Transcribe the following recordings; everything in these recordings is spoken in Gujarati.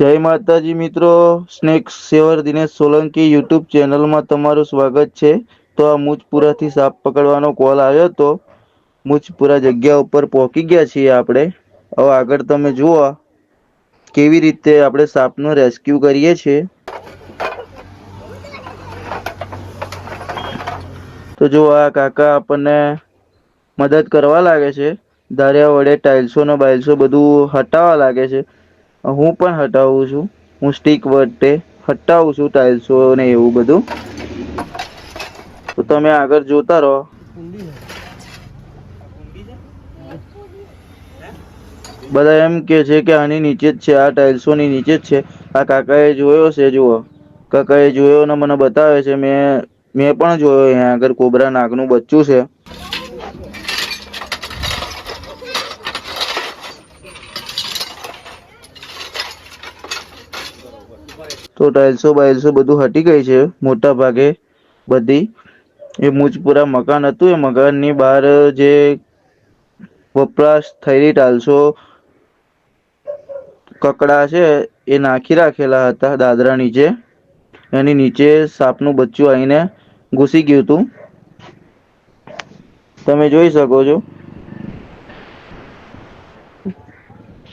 જય માતાજી મિત્રો, સ્નેક સેવર દિનેશ સોલંકી યુટ્યુબ ચેનલમાં તમારું સ્વાગત છે। તો આ મુજપુરાથી સાપ પકડવાનો કોલ આવ્યો તો મુજપુરા જગ્યા ઉપર પહોંચી ગયા છીએ આપણે। હવે આગળ તમે જુઓ કેવી રીતે આપણે સાપનો રેસ્ક્યુ કરીએ છીએ। તો જો આ કાકા આપણને મદદ કરવા લાગે છે, ધાર્યા વડે ટાઇલ્સો ને બાઇલ્સો બધું હટાવવા લાગે છે। હું પણ હટાવું છું, હું સ્ટીક વડે હટાવું છું ટાઇલ્સો ને એવું બધું। તો તમે આગળ જોતા રહો। બધા એમ કે છે કે આની નીચે જ છે, આ ટાઇલ્સોની નીચે જ છે। આ કાકાએ જોયો છે, જુઓ કાકાએ જોયો ને મને બતાવે છે। મેં પણ જોયો, અહીંયા આગળ કોબરા નાગનું બચ્ચું છે। તો ટાઇલ્સો બાઇલ્સો બધું હટી ગઈ છે મોટા ભાગે બધી। એ મુજપુરા મકાન હતું, એ મકાનની બહાર જે વપરાશ થયેલી ટાઇલ્સો કકડા છે એ નાખી રાખેલા હતા દાદરા નીચે। એની નીચે સાપનું બચ્ચું આવીને ઘૂસી ગયું હતું, તમે જોઈ શકો છો।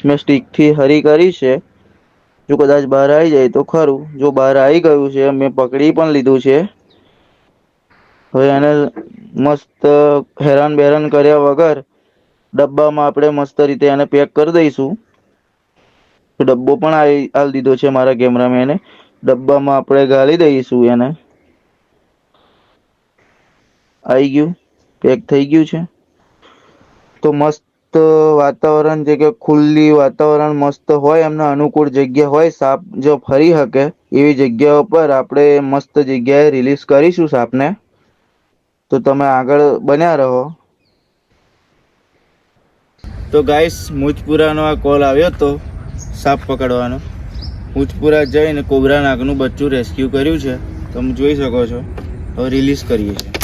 મેં સ્ટીકથી હરી કરી છે, જો કદાચ બહાર આવી જાય તો ખરું। જો બહાર આવી ગયું છે, મેં પકડી પણ લીધું છે। હવે એને મસ્ત હેરાન બેરાન કર્યા વગર ડબ્બામાં આપણે મસ્ત રીતે એને પેક કરી દઈશું। તો ડબ્બો પણ આલ દીધો છે મારા કેમેરામેને, ડબ્બામાં આપણે ગાળી દઈશું એને। આવી ગયું, પેક થઈ ગયું છે। તો મસ્ત વાતાવરણ છે કે ખુલ્લી વાતાવરણ મસ્ત હોય, એમને અનુકૂળ જગ્યા હોય, સાપ જો ફરી શકે એવી જગ્યા ઉપર આપણે મસ્ત જગ્યાએ રિલીઝ કરીશું સાપને। તો તમે આગળ બન્યા રહો। તો ગાઈસ, મુજપુરાનો આ કોલ આવ્યો તો સાપ પકડવાનો। મુજપુરા જઈને કોબરા નાગનું બચ્ચું રેસ્ક્યુ કર્યું છે, તમે જોઈ શકો છો। હવે રિલીઝ કરીએ છીએ।